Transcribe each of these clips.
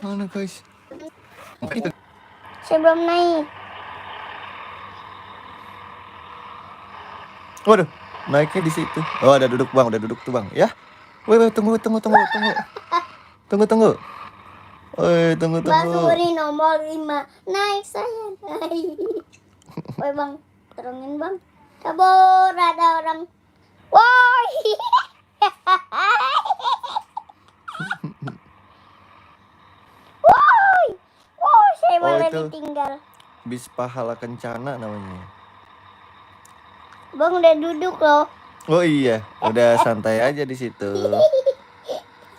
Mana guys? Saya belum naik. Waduh, naiknya di situ. Oh, udah duduk bang, udah duduk tuh bang. Ya, woi, tunggu. Woi, tunggu. Bang Suri nomor 5. Naik saya naik. Woi bang, turungin bang. Kabur ada orang. Woi. Woi, saya malah itu ditinggal. bis pahala kencana namanya. Bang udah duduk loh. Oh iya, udah santai aja di situ.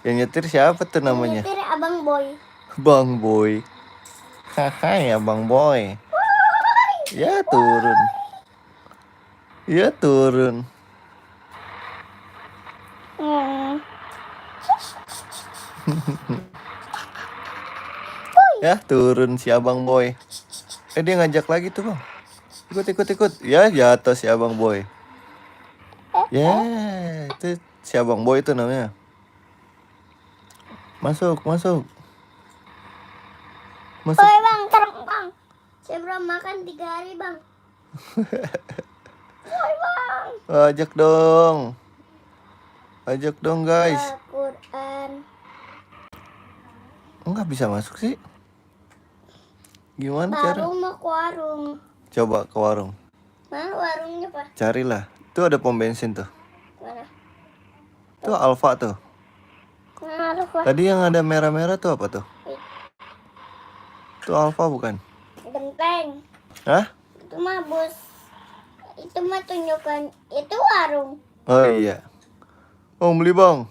Yang nyetir siapa tuh namanya? Nyetir Abang Boy. Bang Boy. Hai Abang Boy. Ya turun. Ya turun si Abang Boy. Dia ngajak lagi tuh bang. Ikut. Ya jatuh si Abang Boy. Ya itu si Abang Boy itu namanya. Masuk. Woi bang, terang bang. Saya belum makan 3 hari bang. Woi bang. Ajak dong guys. Al-Quran. Enggak bisa masuk sih. Gimana cara? Baru mau ke warung. Coba ke warung. Mana warungnya pak? Carilah. Tuh ada pom bensin tuh. Mana? Tuh Alfa tuh. Mana pak? Tadi yang ada merah-merah tuh apa tuh? Tuh Alfa bukan? Genteng. Hah? Itu mah bus. Itu mah tunjukkan. Itu warung. Oh iya. Oh beli bang.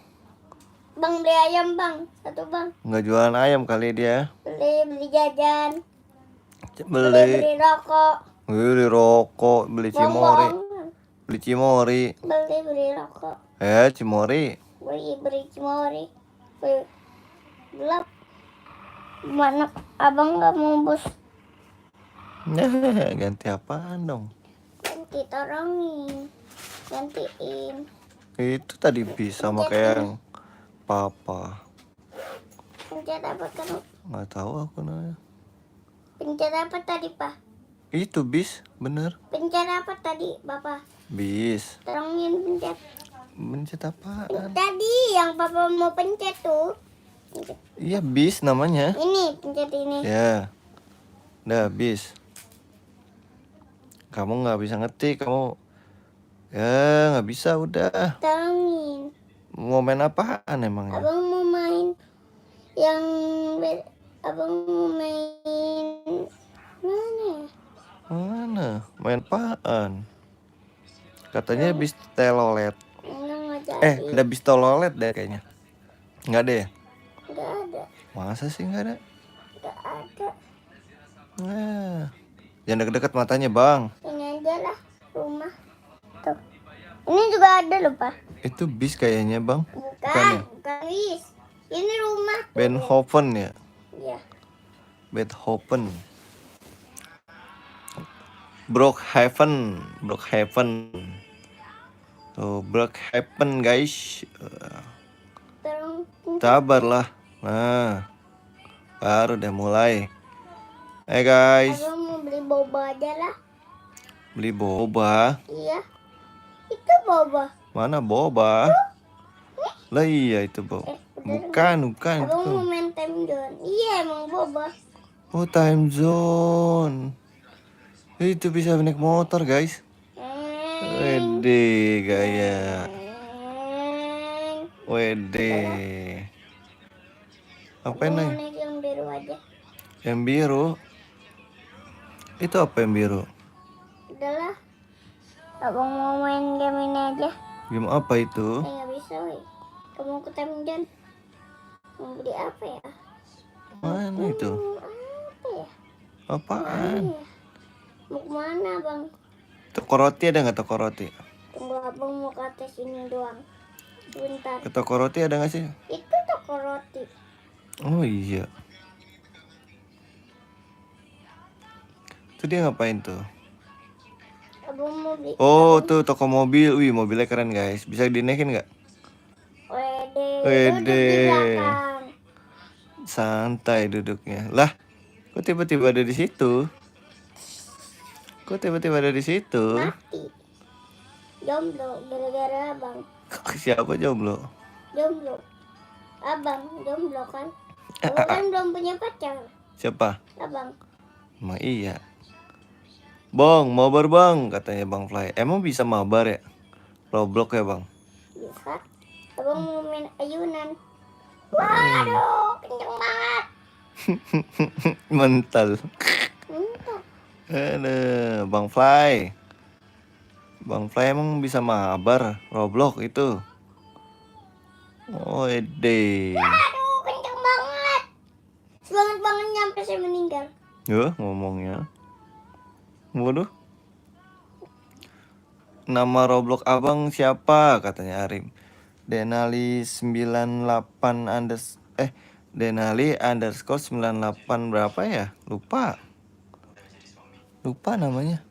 Bang beli ayam bang. 1 bang. Nggak jualan ayam kali dia. Beli jajan. Beli rokok. Beli rokok. Beli cimori. Beli rokok. Cimori. Beli cimori. Beli gelap. Mana abang nggak mau bus? Ganti apaan dong? Ganti torongin. Gantiin. Itu tadi bisa sama kayak yang papa. Pencet apa kan? Nggak tahu aku namanya. Pencet apa tadi pak? Itu bis, bener. Pencet apa tadi bapak? Bis. Torongin pencet. Pencet apaan? Tadi yang papa mau pencet tuh. Pencet. Iya bis namanya. Ini pencet ini. Ya. Udah bis. Kamu nggak bisa ngetik, kamu ya nggak bisa udah. Torongin. Mau main apaan emangnya? Abang mau main yang abang mau main Mana? Main apaan? Katanya bis telolet. Enggak Ada bis telolet deh kayaknya. Nggak ada ya? Enggak ada. Masa sih nggak ada? Enggak ada. Jangan deket-deket matanya bang. Ini aja lah rumah. Tuh. Ini juga ada loh pak. Itu bis kayaknya bang. Bukan bis. Ini rumah. Beethoven ya? Iya. Beethoven. Brookhaven. Tuh Brookhaven guys. Sabarlah. Nah, baru udah mulai. Guys. Abang mau beli boba aja lah. Beli boba? Iya. Itu boba. Mana boba? Lah iya itu boba. Bukan. Abang mau main time zone. Iya emang boba. Oh time zone. Itu bisa naik motor guys. Wede gaya. Wede. Apa ini? Naik yang biru aja. Yang biru? Itu apa yang biru? Udahlah. Abang mau main game ini aja. Game apa itu? Nggak bisa weh. Kamu ke time zone. Mau beli apa ya? Mana itu? Apa ya? Apaan? Mau kemana bang? Toko roti ada nggak toko roti? Tunggu abang mau ke atas ini doang. Sebentar. Ke toko roti ada nggak sih? Itu toko roti. Oh iya. Itu dia ngapain tuh? Abang mau beli. Oh tuh toko mobil. Wih mobilnya keren guys. Bisa dinaikin nggak? Wede. Wede. Duduk di belakang. Santai duduknya. Lah, kok tiba-tiba ada di situ? Kok tiba-tiba ada di situ? Mati. Jomblo gara-gara abang. Siapa jomblo? Jomblo. Abang jomblo kan? Abang kan belum punya pacar. Siapa? Abang. Emang iya. Bang, mabar bang, katanya Bang Fly. Emang bisa mabar ya? Roblox ya bang? Bisa. Abang mau main ayunan. Waduh, kenceng banget. Mental. Entah. Aduh, Bang Fly. Bang Fly emang bisa mabar Roblox itu? Oh, ede. Aduh, kenceng banget. Semangat banget nyampe saya meninggal. Ngomongnya. Waduh. Nama Roblox abang siapa? Katanya Arim. Denali 98 Denali underscore 98 berapa ya? Lupa namanya.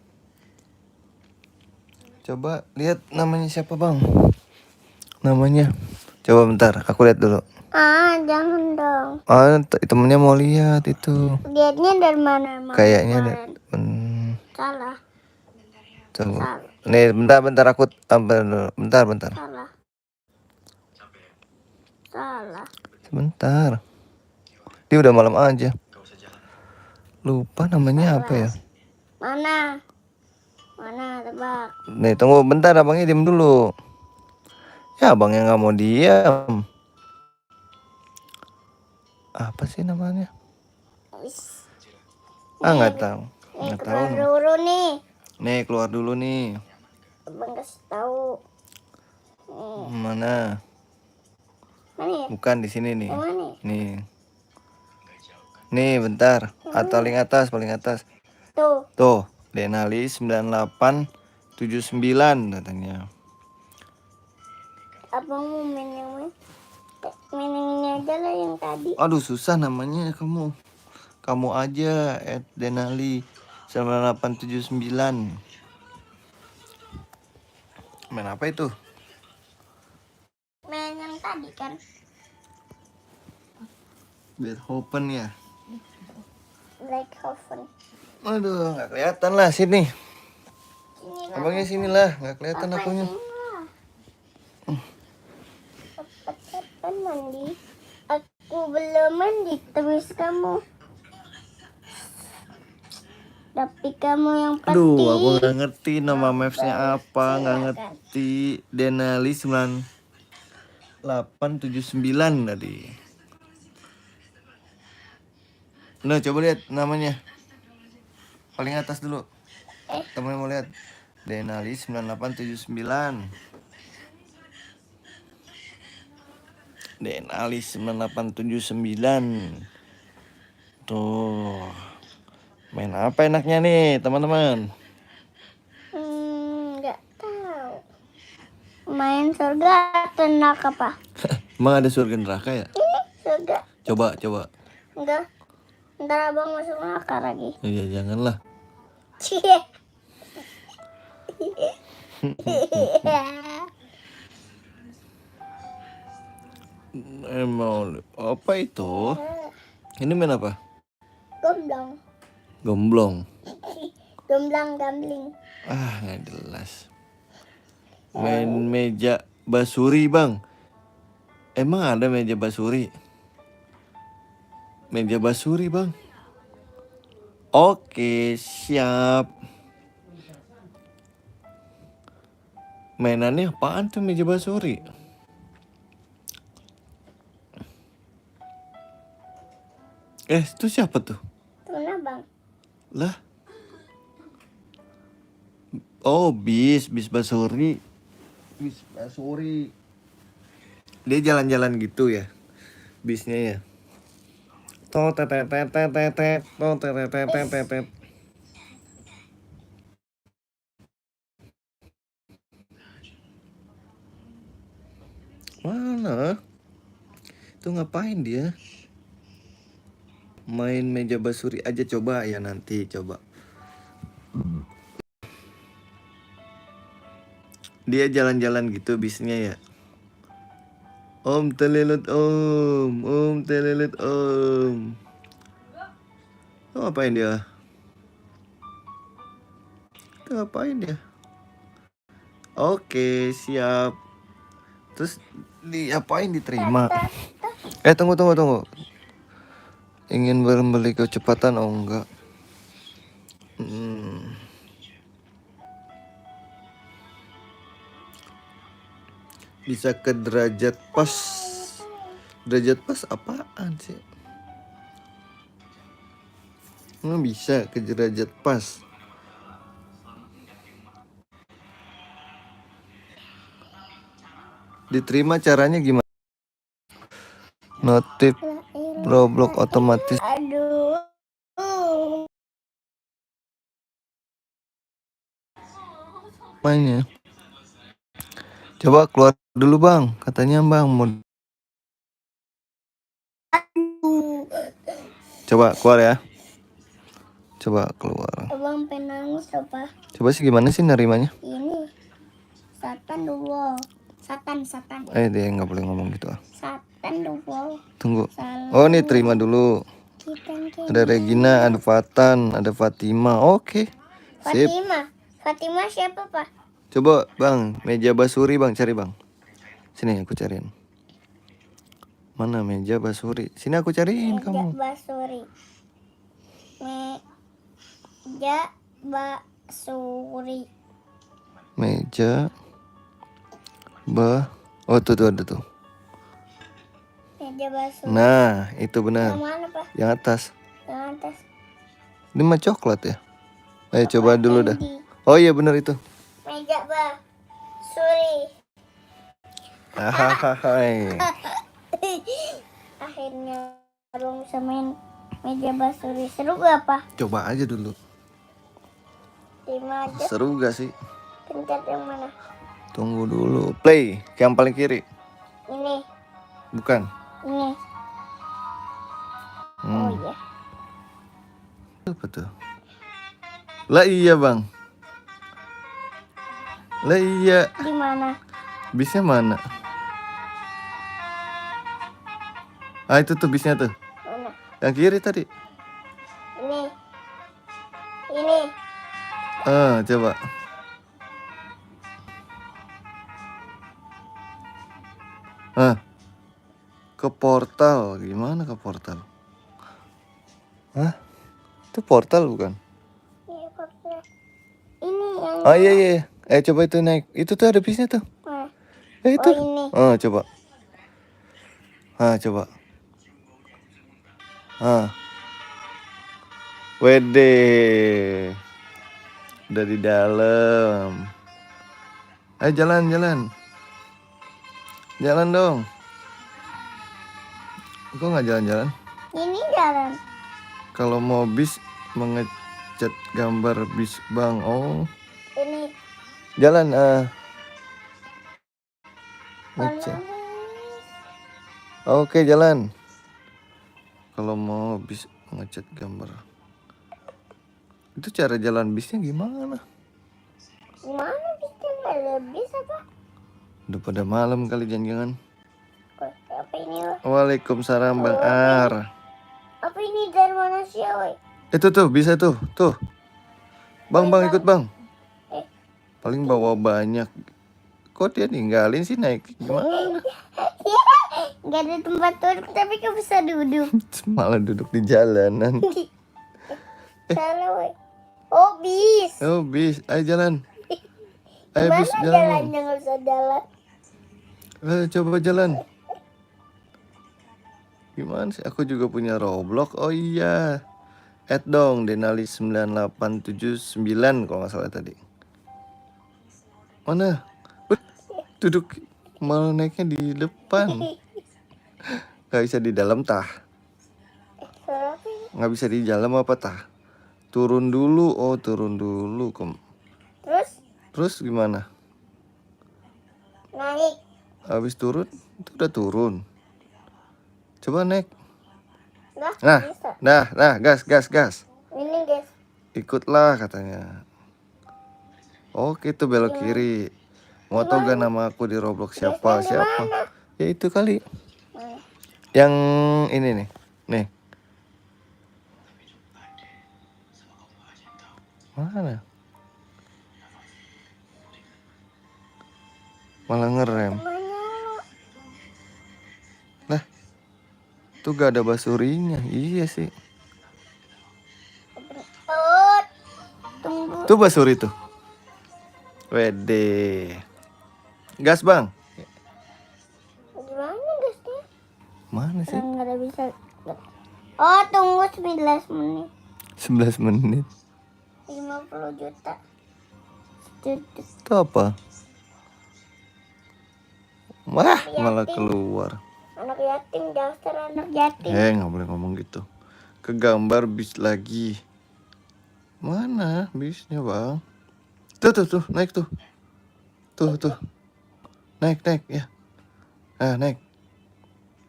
Coba lihat namanya siapa bang? Namanya. Coba bentar, aku lihat dulu. Jangan dong. Temennya mau lihat itu. Lihatnya dari mana emang? Kayaknya ada. Salah. Coba. Salah. Nih, bentar aku bentar. Salah. Salah. Sebentar. Dia udah malam aja. Lupa namanya apa ya? Mana? Tebak. Nih, tunggu bentar abangnya diam dulu. Ya, abangnya nggak mau diam. Apa sih namanya? Nggak tahu. Nih keluar dulu nih. Nih, keluar dulu nih. Abang kasih tahu. Mana? Mana ya? Bukan di sini nih. Yang mana? Nih. Nih, bentar. Paling atas. Tuh, Denali 9879 katanya. Abang mau main yang mana? Main yang ini aja lah yang tadi. Aduh, susah namanya kamu. Kamu aja Denali 9879. Main apa itu? Main yang tadi kan. Beethoven ya. Beethoven. Aduh, nggak kelihatan lah sini. Sini lah. Abangnya sinilah, nggak kelihatan Apa akunya. ini lah? Kapan mandi? Aku belum mandi, terus kamu. Tapi kamu yang pasti. Aduh, aku nggak ngerti nama mapsnya apa, nggak ngerti. Denali 9879 tadi. Nah, coba lihat namanya. Paling atas dulu. Temen mau lihat. Denali 9879. Denali 9879. Tuh. Main apa enaknya nih, teman-teman? Nggak tahu. Main surga atau neraka apa? Emang ada surga neraka ya? Ini surga. Coba. Enggak. Ntar abang masuk neraka lagi. Iya, janganlah. Cie. Emang apa itu? Ini main apa? Gomblong. Gambling. Nggak jelas. Main meja basuri bang. Emang ada meja basuri? Meja basuri bang. Oke, siap. Mainannya apaan tuh meja basuri? Itu siapa tuh? Tuna bang. Lah. Oh, bis basuri. Bis basuri. Dia jalan-jalan gitu ya. Bisnya ya. Mana? Itu ngapain dia? Main meja basuri aja coba ya nanti coba. Dia jalan-jalan gitu bisnya ya. Om telelet om. Om telelet om. Tuh ngapain dia? Tuh ngapain dia? Oke, siap. Terus diapain diterima? Tunggu. Ingin membeli kecepatan? Oh enggak. Bisa ke derajat pas. Derajat pas apaan sih? Bisa ke derajat pas. Diterima caranya gimana? Notif Roblox otomatis. Aduh. Mainnya. Coba keluar dulu bang. Katanya bang mau. Coba keluar ya. Coba keluar. Abang penangis apa? Coba sih gimana sih nerimanya? Ini Satan dulu. Satan. Dia nggak boleh ngomong gitu ah. Satan dulu. Tunggu. Salah. Oh nih terima dulu. Ada Regina, ada Fatan, ada Fatima. Oke. Sip. Fatima siapa pak? Coba bang, meja basuri bang, cari bang. Sini aku cariin. Mana meja basuri? Sini aku cariin kamu. Basuri. Meja basuri. Oh tuh ada tuh. Meja basuri. Nah itu benar. Yang mana pak? Yang atas. Yang atas. Ini mah coklat ya. Ayo coba dulu dah. Oh iya benar itu. Meja basuri. Hai. Akhirnya abang bisa main meja basuri. Seru gak pak? Coba aja dulu. 5 aja. Seru gak sih? Pencet yang mana? Tunggu dulu. Play, yang paling kiri. Ini. Bukan. Ini. Oh iya. Apa tuh? Lah iya bang. Lah iya. Di mana? Bisnya mana? Ah itu tuh bisnya tuh. Mana? Yang kiri tadi. Ini. Coba. Ke portal. Gimana ke portal? Hah? Itu portal bukan? Iya portal. Ini yang. Oh iya. Coba itu naik. Itu tuh ada bisnya tuh. Itu. Oh ini. Coba. Coba. Wede. Udah di dalam. Ayo jalan. Jalan dong. Kok nggak jalan-jalan? Ini jalan. Kalau mau bis mengecat gambar bis bang. Oh. Ini. Jalan. Ngecat. Oke jalan. Kalau mau bis ngecat gambar. Itu cara jalan bisnya gimana? Gimana bisa nggak ada bis apa? Udah pada malam kali jangan-jangan. Apa ini loh? Waalaikumsalam Bang Ar. Apa ini dari mana sih woy? Itu tuh bisa tuh. Bang ikut bang. Paling bawa banyak. Kok dia ninggalin sih naik gimana? Gak ada tempat duduk tapi gak bisa duduk. Malah duduk di jalanan. Salah woy. Oh bis. Ayo jalan. Ayo Gimana bis jalan. jalannya gak bisa jalan? Coba jalan. Gimana sih? Aku juga punya Roblox. Oh iya. Add dong Denali 9879 kalau nggak salah tadi. Mana? Duduk malah naiknya di depan. Gak bisa di dalam tah. Nggak bisa di dalam apa tah? Turun dulu. Oh turun dulu. Terus gimana? Naik. Habis turun itu udah turun. Coba naik. Nah, gas. Ini guys. Ikutlah katanya. Oke tuh belok kiri. Mau tau gak nama aku di Roblox siapa? Ya itu kali. Mana? Yang ini nih. Nih. Mana? Malah ngerem. Mana? Lah, tuh gak ada basurinya. Iya sih. Oh, tunggu. Tuh basuri tuh. Wede. Gas bang. Gimana gasnya? Mana sih? Orang nggak ada bisa. Oh, tunggu 19 menit. 11 menit. 50 juta. Sejuta. Itu apa? Wah, malah keluar. Anak yatim, daftar anak yatim. Nggak boleh ngomong gitu. Ke gambar bis lagi. Mana bisnya bang? Tuh, naik tuh. Tuh. Naik ya. Naik.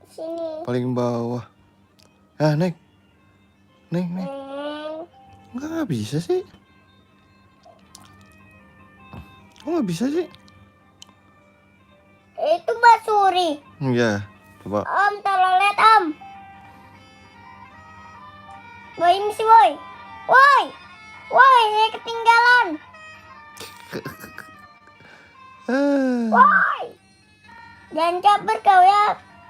Sini. Paling bawah. Naik. Neng. Nggak bisa sih. Kok nggak bisa sih? Itu basuri. Iya, coba. Om, tolong lihat om. Boy, ini sih boy. Woi, saya ketinggalan. Woi, jangan caper kau ya.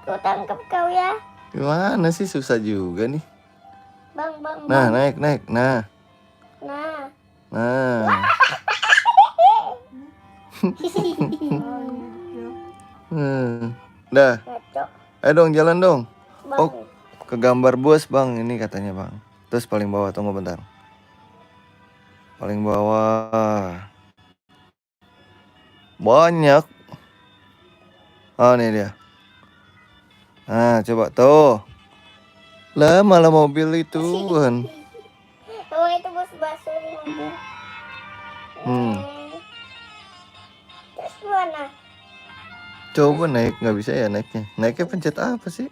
Ku tangkap kau ya. Gimana sih, susah juga nih. Bang. Nah, naik. Nah. Dah. Ngaco. Ayo dong, jalan dong. Bang. Oh, ke gambar bos bang, ini katanya bang. Terus paling bawah, tunggu bentar. Paling bawah. Banyak. Oh, ini dia. Coba tuh. Lah, malah mobil itu kan. Oh, itu bos basuri mobil. Terus mana? Coba naik, nggak bisa ya naiknya. Naiknya pencet apa sih?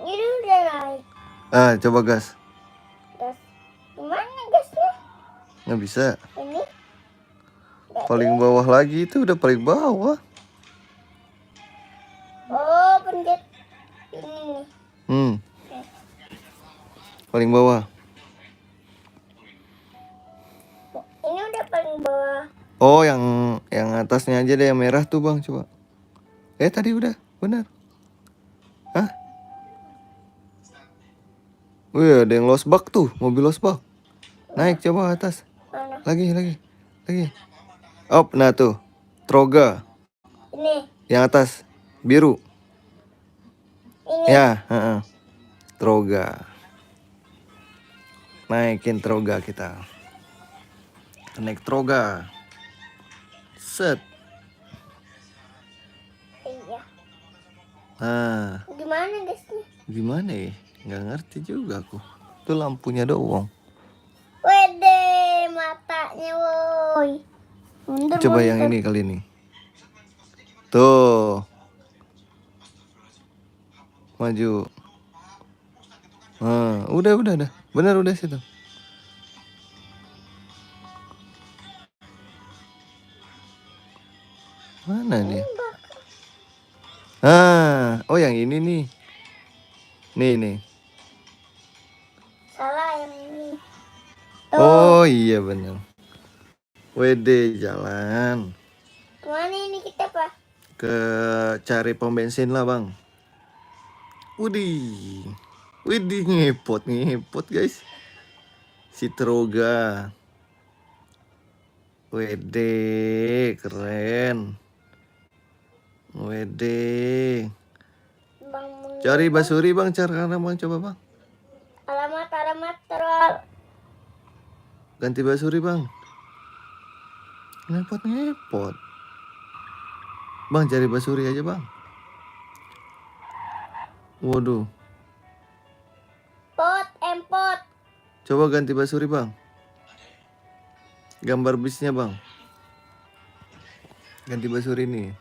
Ini udah naik. Coba gas. Terus gimana gasnya? Nggak bisa. Ini? Paling bawah lagi, itu udah paling bawah. Oh, pencet ini nih. Paling bawah. Ini udah paling bawah. Oh, yang atasnya aja deh, yang merah tuh bang, coba. Tadi udah, benar. Hah? Wih, ada yang losbak tuh, mobil losbak. Naik coba atas. Mana? Lagi. Op, nah tuh, Troga. Ini. Yang atas, biru. Ini. Ya, Troga. Naikin Troga kita. Naik Troga. Set. Iya. Gimana gasnya? Gimana ya? Nggak ngerti juga aku. Itu lampunya doang. Wede, matanya woi. Coba yang ini kali ini. Tuh. Maju. Udah. Benar udah situ. Mana dia? Oh yang ini nih. Nih. Salah yang ini. Oh iya benar. WD jalan. Kemana ini kita pak? Ke cari pom bensin lah bang. Widih ngepot guys. Si Troga. WD keren. WD. Bang, Cari basuri bang, cari bang, coba bang. Alamat terol. Ganti basuri bang. Ngepot. Bang cari basuri aja bang. Waduh. Empot. Coba ganti basuri bang. Gambar bisnya bang. Ganti basuri nih.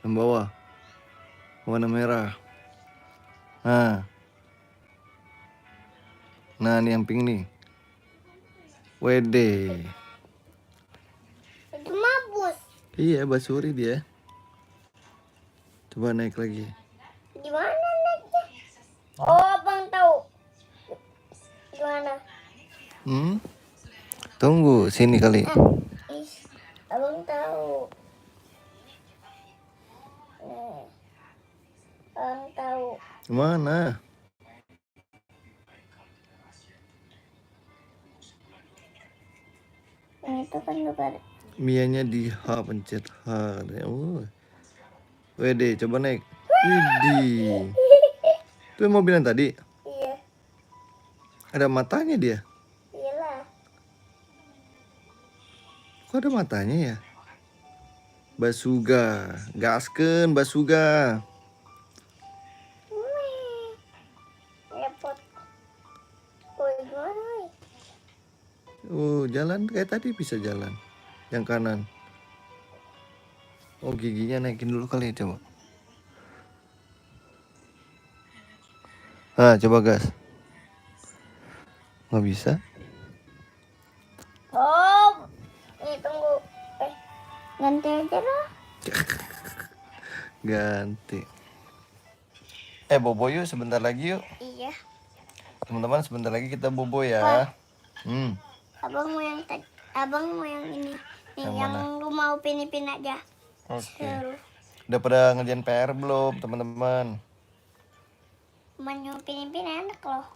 Yang bawah. Warna merah. Nah ini yang pink nih. WD. Iya, Basuri dia. Coba naik lagi. Gimana naiknya? Oh, abang tahu. Gimana? Tunggu, sini kali. Is, abang tahu. Nih, abang tahu. Mana? Yang itu kan bukan. Mianya di H, pencet H. Oh. Wede, coba naik. Widih. Itu yang mobil yang tadi. Iya, Ada matanya dia. iyalah. Kok ada matanya ya? Basuga. Gaskeun Basuga. Wih, repot. Woi, gimana, woi? Oh, jalan kayak tadi bisa jalan. Yang kanan. Oh, giginya naikin dulu kali ya, coba. Ah, coba gas. Nggak bisa. Oh, nih tunggu. Ganti aja lah. Ganti. Bobo yuk sebentar lagi yuk. Iya. Teman-teman sebentar lagi kita bobo ya. Abang mau yang tadi. Abang mau yang ini. Nih, Yang yang mana? lu mau pin aja. Oke. Seru. Udah pada ngerjain PR belum, teman-teman? Mau pin enak loh.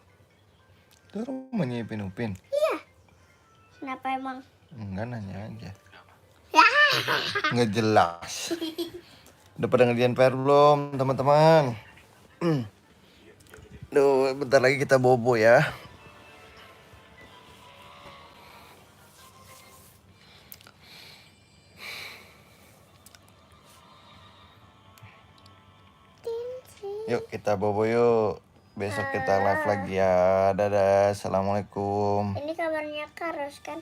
Itu rumahnya Ipin Upin. Iya. Kenapa emang? Enggak, nanya aja. Ya. Nggak jelas. Udah pada ngerjain PR belum, teman-teman? Duh, bentar lagi kita bobo ya. Yuk kita bobo yuk. Besok kita live lagi ya. Dadah, assalamualaikum. Ini kamarnya Karos kan?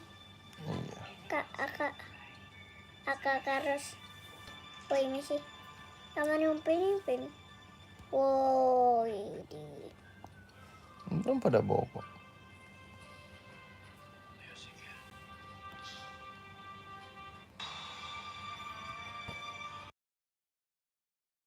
Iya. Kakak Karos. Oh, ini sih. Kamarnya Upin. Wow, ini. Belum pada bobo.